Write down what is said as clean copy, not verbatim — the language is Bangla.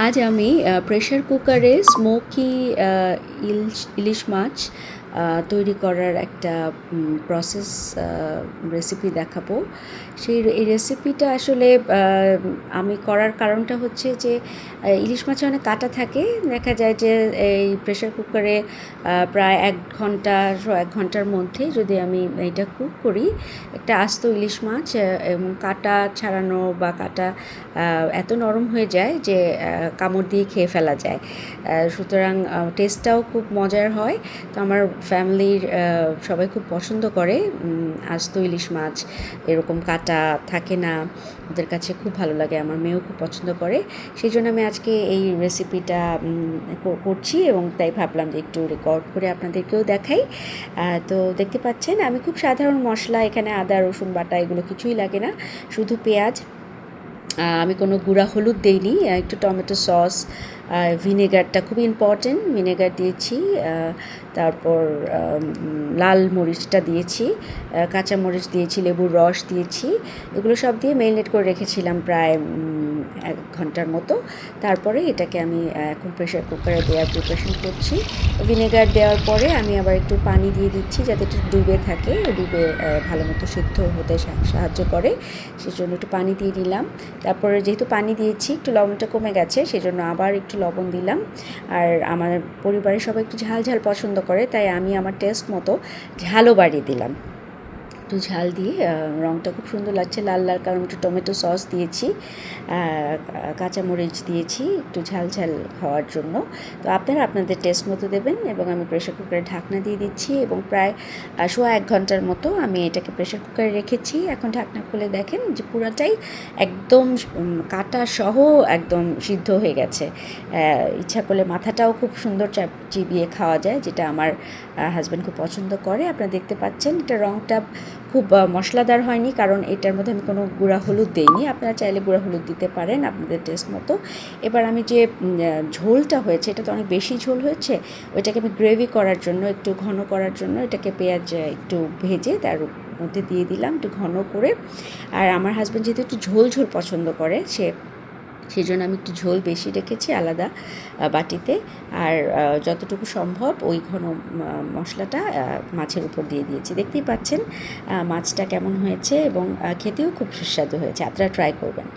আজ আমি প্রেশার কুকারে স্মোকি ইলিশ মাছ তৈরি করার একটা প্রসেস রেসিপি দেখাবো। এই রেসিপিটা আসলে আমি করার কারণটা হচ্ছে যে ইলিশ মাছে অনেক কাঁটা থাকে। দেখা যায় যে এই প্রেশার কুকারে প্রায় 1 ঘন্টার মধ্যে যদি আমি এটা কুক করি, একটা আস্ত ইলিশ মাছ এবং কাঁটা ছাড়ানো বা কাঁটা এত নরম হয়ে যায় যে কামড় দিয়ে খেয়ে ফেলা যায়। সুতরাং টেস্টটাও খুব মজার হয়। তো আমার ফ্যামিলির সবাই খুব পছন্দ করে আস্ত ইলিশ মাছ, এরকম কাঁটা থাকে না, ওদের কাছে খুব ভালো লাগে। আমার মেয়েও খুব পছন্দ করে। সেই জন্য আমি আজকে এই রেসিপিটা করছি এবং তাই ভাবলাম যে একটু রেকর্ড করে আপনাদেরকেও দেখাই। তো দেখতে পাচ্ছেন আমি খুব সাধারণ মশলা, এখানে আদা রসুন বাটা এগুলো কিছুই লাগে না, শুধু পেঁয়াজ। আমি কোনো গুঁড়া হলুদ দেইনি, একটু টমেটো সস, ভিনেগারটা খুব ইম্পর্টেন্ট, ভিনেগার দিয়েছি, তারপর লাল মরিচটা দিয়েছি, কাঁচা মরিচ দিয়েছি, লেবুর রস দিয়েছি। এগুলো সব দিয়ে ম্যারিনেট করে রেখেছিলাম প্রায় 1 ঘন্টার মতো। তারপরে এটাকে আমি এখন প্রেশার কুকারে দেওয়ার প্রিপারেশন করছি। ভিনেগার দেওয়ার পরে আমি আবার একটু পানি দিয়ে দিচ্ছি যাতে একটু ডুবে থাকে, ডুবে ভালো মতো সিদ্ধ হতে সাহায্য করে, সেজন্য একটু পানি দিয়ে দিলাম। তারপরে যেহেতু পানি দিয়েছি একটু লবণটা কমে গেছে, সেজন্য আবার একটু লবণ দিলাম। আর আমার পরিবারের সবাই একটু ঝাল ঝাল পছন্দ করে, তাই আমি আমার টেস্ট মতো ঝালও বাড়িয়ে দিলাম। একটু ঝাল দিয়ে রঙটা খুব সুন্দর লাগছে, লাল লাল, কারণ একটু টমেটো সস দিয়েছি, কাঁচামরিচ দিয়েছি একটু ঝাল ঝাল হওয়ার জন্য। তো আপনারা আপনাদের টেস্ট মতো দেবেন। এবং আমি প্রেশার কুকারে ঢাকনা দিয়ে দিচ্ছি এবং প্রায় 1.5 ঘন্টার মতো আমি এটাকে প্রেশার কুকারে রেখেছি। এখন ঢাকনা খুলে দেখেন যে পুরাটাই একদম কাটা সহ একদম সিদ্ধ হয়ে গেছে। ইচ্ছা করলে মাথাটাও খুব সুন্দর চিবিয়ে খাওয়া যায়, যেটা আমার হাজব্যান্ড খুব পছন্দ করে। আপনারা দেখতে পাচ্ছেন এটা রঙটা খুব মশলাদার হয়নি, কারণ এটার মধ্যে আমি কোনো গুঁড়া হলুদ দিইনি। আপনারা চাইলে গুঁড়া হলুদ দিতে পারেন আপনাদের টেস্ট মতো। এবার আমি যে ঝোলটা হয়েছে, এটা তো অনেক বেশি ঝোল হয়েছে, ওইটাকে আমি গ্রেভি করার জন্য, একটু ঘন করার জন্য এটাকে পেঁয়াজ একটু ভেজে তার মধ্যে দিয়ে দিলাম একটু ঘন করে। আর আমার হাজব্যান্ড যেহেতু একটু ঝোল ঝোল পছন্দ করে, সেই জন্য আমি একটু ঝোল বেশি রেখেছি আলাদা বাটিতে। আর যতটুকু সম্ভব ওই ঘন মশলাটা মাছের উপর দিয়ে দিয়েছি। দেখতেই পাচ্ছেন মাছটা কেমন হয়েছে এবং খেতেও খুব সুস্বাদু হয়েছে। আপনারা ট্রাই করবেন।